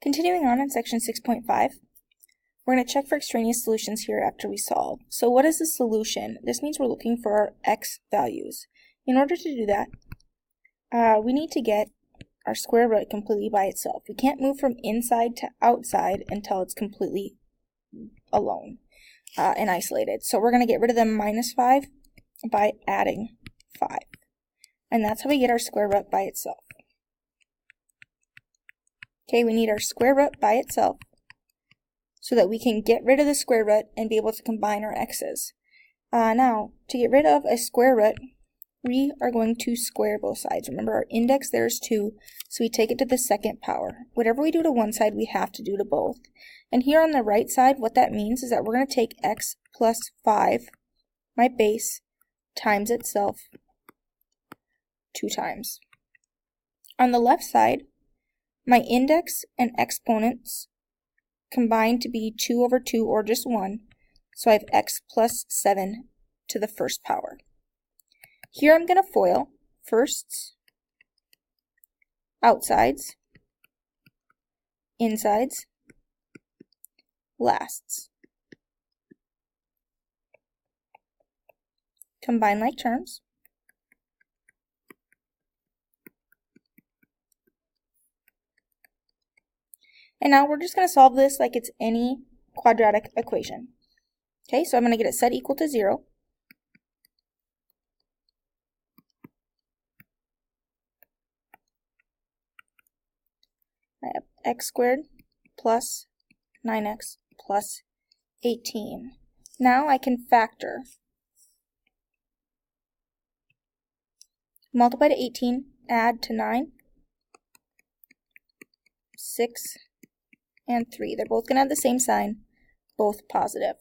Continuing on in section 6.5, we're going to check for extraneous solutions here after we solve. So what is the solution? This means we're looking for our x values. In order to do that, we need to get our square root completely by itself. We can't move from inside to outside until it's completely alone and isolated. So we're going to get rid of the minus 5 by adding 5. And that's how we get our square root by itself. Okay, we need our square root by itself so that we can get rid of the square root and be able to combine our x's. Now, to get rid of a square root, we are going to square both sides. Remember, our index there is 2, so we take it to the second power. Whatever we do to one side, we have to do to both. And here on the right side, what that means is that we're going to take x plus 5, my base, times itself 2 times. On the left side, my index and exponents combine to be 2 over 2 or just 1, so I have x plus 7 to the first power. Here I'm going to FOIL firsts, outsides, insides, lasts. Combine like terms. And now we're just going to solve this like it's any quadratic equation. Okay, so I'm going to get it set equal to 0. I have x squared plus 9x plus 18. Now I can factor. Multiply to 18, add to 9, 6, and 3. They're both going to have the same sign, both positive.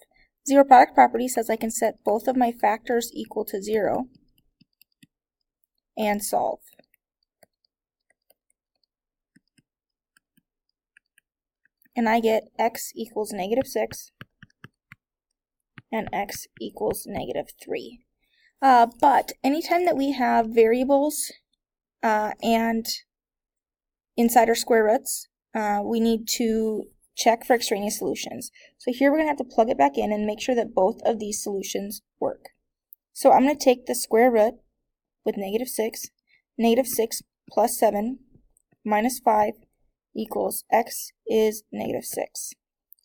Zero product property says I can set both of my factors equal to 0 and solve. And I get x equals negative 6 and x equals negative 3. But anytime that we have variables and inside our square roots, we need to check for extraneous solutions. So here we're going to have to plug it back in and make sure that both of these solutions work. So I'm going to take the square root with negative 6 plus 7 minus 5 equals x is negative 6.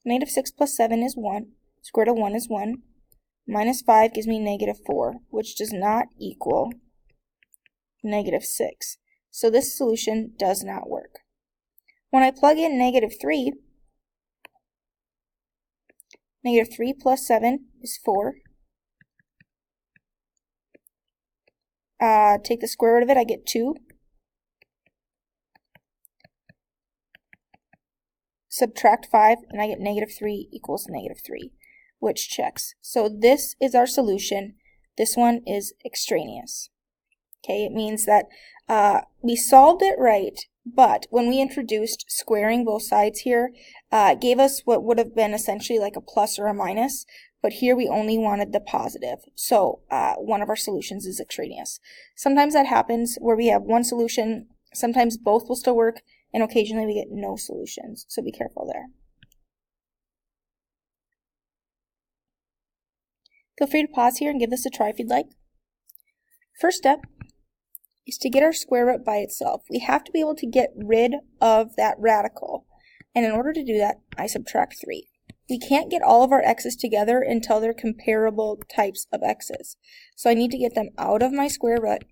Negative 6 plus 7 is 1. Square root of 1 is 1. Minus 5 gives me negative 4, which does not equal negative 6. So this solution does not work. When I plug in negative 3 plus 7 is 4. Take the square root of it, I get 2. Subtract 5, and I get negative 3 equals negative 3, which checks. So this is our solution. This one is extraneous. Okay, it means that we solved it right, but when we introduced squaring both sides here, it gave us what would have been essentially like a plus or a minus, but here we only wanted the positive. So one of our solutions is extraneous. Sometimes that happens where we have one solution, sometimes both will still work, and occasionally we get no solutions, so be careful there. Feel free to pause here and give this a try if you'd like. First step is to get our square root by itself. We have to be able to get rid of that radical, and in order to do that, I subtract 3. We can't get all of our x's together until they're comparable types of x's. So I need to get them out of my square root,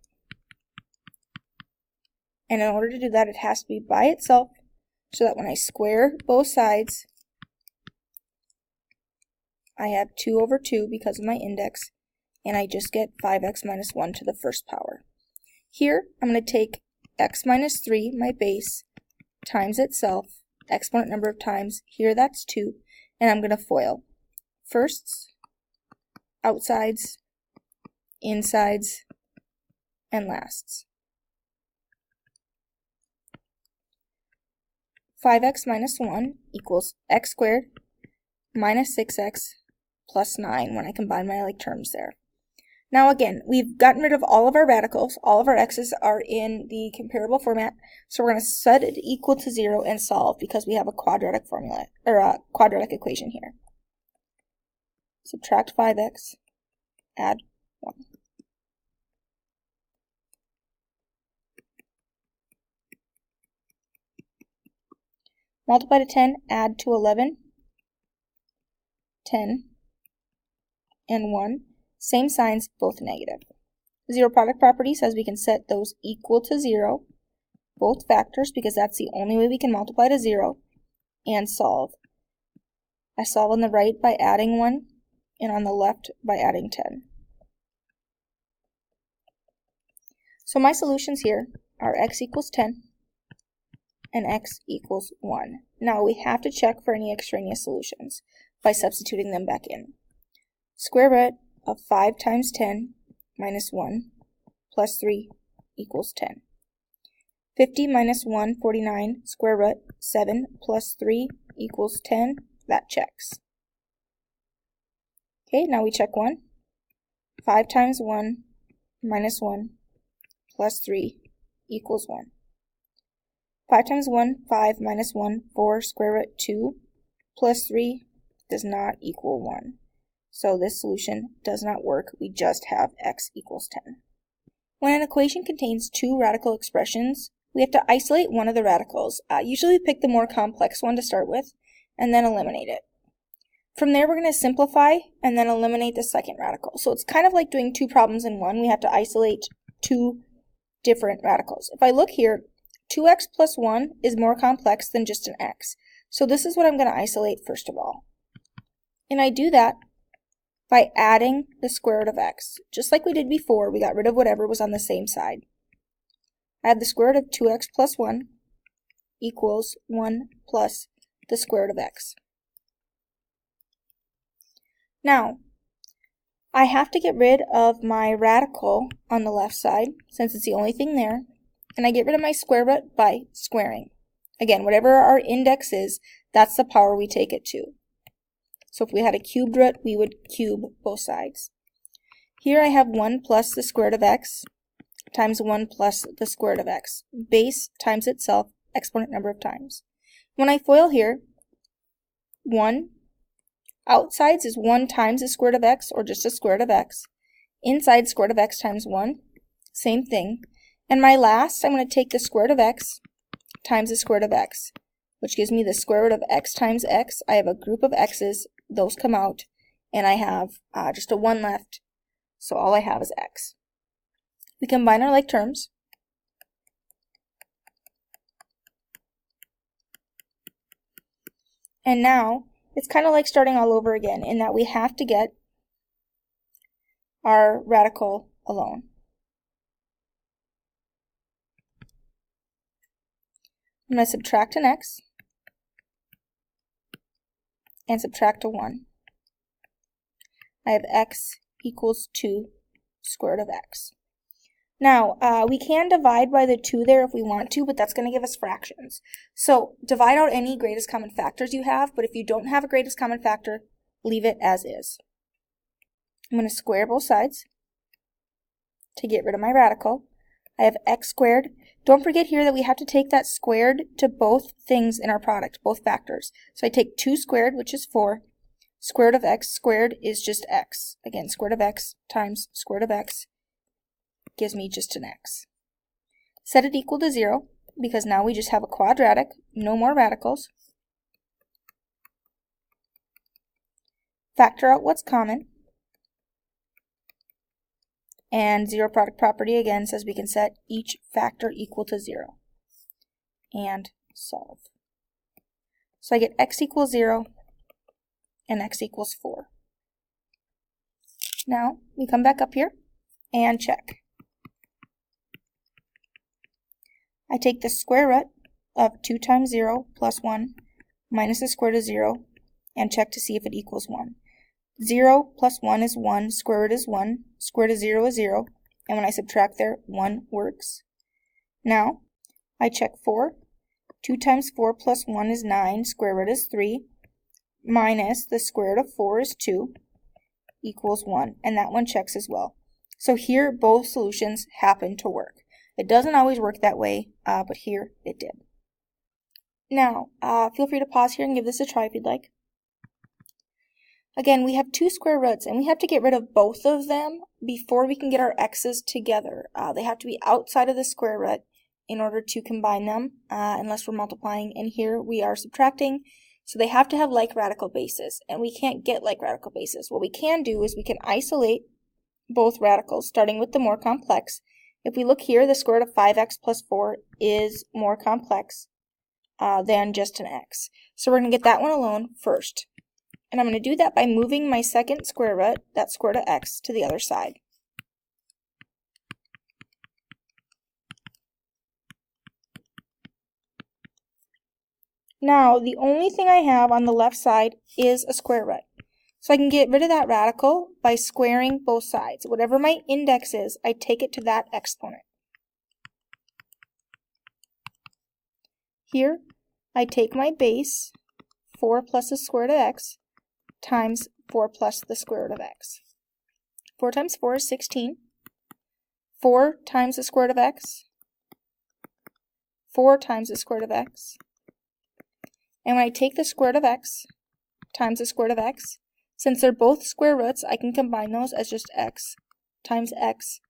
and in order to do that, it has to be by itself, so that when I square both sides, I have 2 over 2 because of my index, and I just get 5x minus 1 to the first power. Here, I'm going to take x minus 3, my base, times itself, exponent number of times. Here, that's 2, and I'm going to FOIL. Firsts, outsides, insides, and lasts. 5x minus 1 equals x squared minus 6x plus 9 when I combine my like terms there. Now again, we've gotten rid of all of our radicals. All of our x's are in the comparable format, so we're going to set it equal to 0 and solve because we have a quadratic formula, or a quadratic equation here. Subtract 5x, add 1. Multiply to 10, add to 11, 10, and 1. Same signs, both negative. Zero product property says we can set those equal to 0, both factors, because that's the only way we can multiply to 0, and solve. I solve on the right by adding 1, and on the left by adding 10. So my solutions here are x equals 10 and x equals 1. Now we have to check for any extraneous solutions by substituting them back in. Square root of 5 times 10 minus 1 plus 3 equals 10. 50 minus 1, 49, square root 7 plus 3 equals 10. That checks. Okay, now we check 1. 5 times 1 minus 1 plus 3 equals 1. 5 times 1, 5 minus 1, 4, square root 2 plus 3 does not equal 1. So this solution does not work. We just have x equals 10. When an equation contains two radical expressions, we have to isolate one of the radicals. Usually we pick the more complex one to start with, and then eliminate it. From there, we're going to simplify and then eliminate the second radical. So it's kind of like doing two problems in one. We have to isolate two different radicals. If I look here, 2x plus 1 is more complex than just an x. So this is what I'm going to isolate first of all. And I do that by adding the square root of x. Just like we did before, we got rid of whatever was on the same side. Add the square root of 2x plus 1 equals 1 plus the square root of x. Now, I have to get rid of my radical on the left side, since it's the only thing there, and I get rid of my square root by squaring. Again, whatever our index is, that's the power we take it to. So if we had a cubed root, we would cube both sides. Here I have 1 plus the square root of x times 1 plus the square root of x. Base times itself, exponent number of times. When I FOIL here, 1 outsides is 1 times the square root of x, or just the square root of x. Inside, square root of x times 1, same thing. And my last, I'm going to take the square root of x times the square root of x, which gives me the square root of x times x. I have a group of x's, those come out, and I have just a 1 left, so all I have is x. We combine our like terms. And now, it's kind of like starting all over again, in that we have to get our radical alone. I'm going to subtract an x and subtract a 1. I have x equals 2 square root of x. Now, we can divide by the 2 there if we want to, but that's going to give us fractions. So, divide out any greatest common factors you have, but if you don't have a greatest common factor, leave it as is. I'm going to square both sides to get rid of my radical. I have x squared. Don't forget here that we have to take that squared to both things in our product, both factors. So I take 2 squared, which is 4. Square root of x squared is just x. Again, square root of x times square root of x gives me just an x. Set it equal to 0, because now we just have a quadratic, no more radicals. Factor out what's common. And zero product property again says we can set each factor equal to 0. And solve. So I get x equals 0 and x equals 4. Now we come back up here and check. I take the square root of 2 times 0 plus 1 minus the square root of 0 and check to see if it equals 1. 0 plus 1 is 1, square root is 1, square root of 0 is 0, and when I subtract there, 1 works. Now, I check 4. 2 times 4 plus 1 is 9, square root is 3, minus the square root of 4 is 2, equals 1, and that one checks as well. So here, both solutions happen to work. It doesn't always work that way, but here it did. Now, feel free to pause here and give this a try if you'd like. Again, we have two square roots, and we have to get rid of both of them before we can get our x's together. They have to be outside of the square root in order to combine them, unless we're multiplying, and here we are subtracting, so they have to have like radical bases, and we can't get like radical bases. What we can do is we can isolate both radicals, starting with the more complex. If we look here, the square root of 5x plus 4 is more complex than just an x. So we're going to get that one alone first. And I'm going to do that by moving my second square root, that square root of x, to the other side. Now, the only thing I have on the left side is a square root. So I can get rid of that radical by squaring both sides. Whatever my index is, I take it to that exponent. Here, I take my base, 4 plus the square root of x, times 4 plus the square root of x. 4 times 4 is 16. 4 times the square root of x. 4 times the square root of x. And when I take the square root of x times the square root of x, since they're both square roots, I can combine those as just x times x.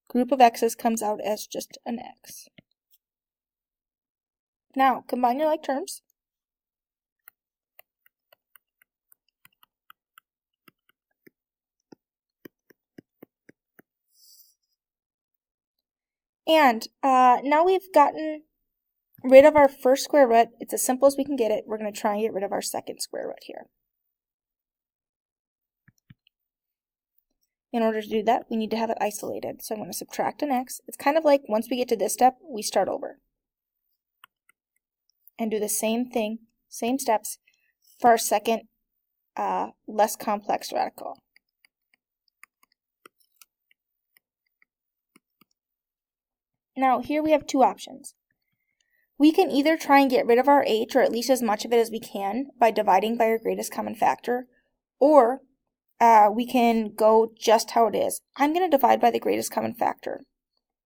Group of x's comes out as just an x. Now, combine your like terms. And now we've gotten rid of our first square root. It's as simple as we can get it. We're going to try and get rid of our second square root here. In order to do that, we need to have it isolated. So I'm going to subtract an x. It's kind of like once we get to this step, we start over. And do the same thing, same steps, for our second, less complex radical. Now, here we have two options. We can either try and get rid of our h, or at least as much of it as we can, by dividing by our greatest common factor, or we can go just how it is. I'm going to divide by the greatest common factor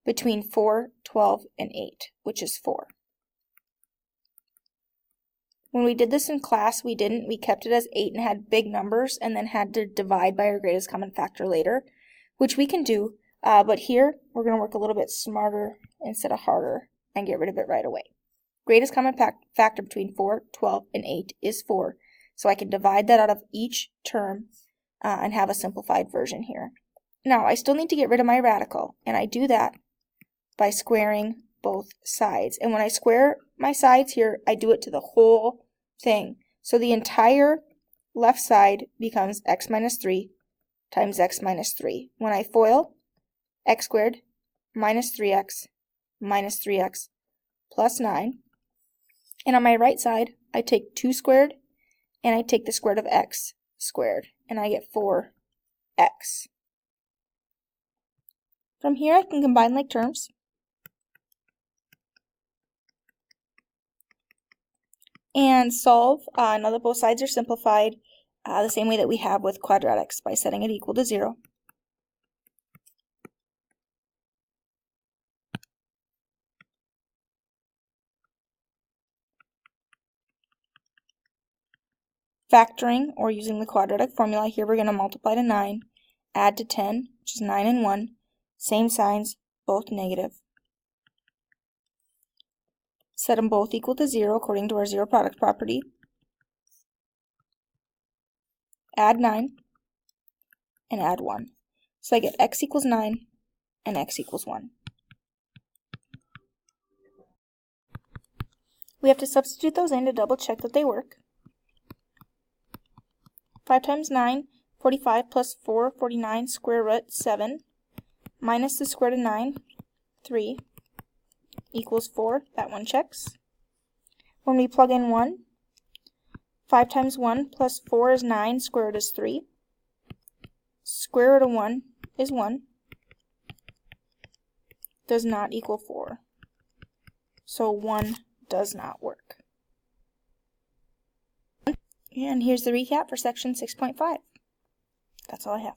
between 4, 12, and 8, which is 4. When we did this in class, we didn't. We kept it as 8 and had big numbers, and then had to divide by our greatest common factor later, which we can do, but here we're going to work a little bit smarter instead of harder and get rid of it right away. Greatest common factor between 4, 12, and 8 is 4, so I can divide that out of each term and have a simplified version here. Now, I still need to get rid of my radical, and I do that by squaring both sides. And when I square my sides here, I do it to the whole thing. So the entire left side becomes x minus 3 times x minus 3. When I FOIL, x squared minus 3x plus 9. And on my right side, I take 2 squared, and I take the square root of x squared, and I get 4x. From here, I can combine like terms. And solve, now that both sides are simplified, the same way that we have with quadratics, by setting it equal to 0. Factoring, or using the quadratic formula, here we're going to multiply to 9, add to 10, which is 9 and 1, same signs, both negative. Set them both equal to 0 according to our zero product property. Add 9, and add 1. So I get x equals 9, and x equals 1. We have to substitute those in to double check that they work. 5 times 9, 45 plus 4, 49, square root 7, minus the square root of 9, 3, equals 4. That one checks. When we plug in 1, 5 times 1 plus 4 is 9, square root is 3. Square root of 1 is 1. Does not equal 4. So 1 does not work. And here's the recap for section 6.5. That's all I have.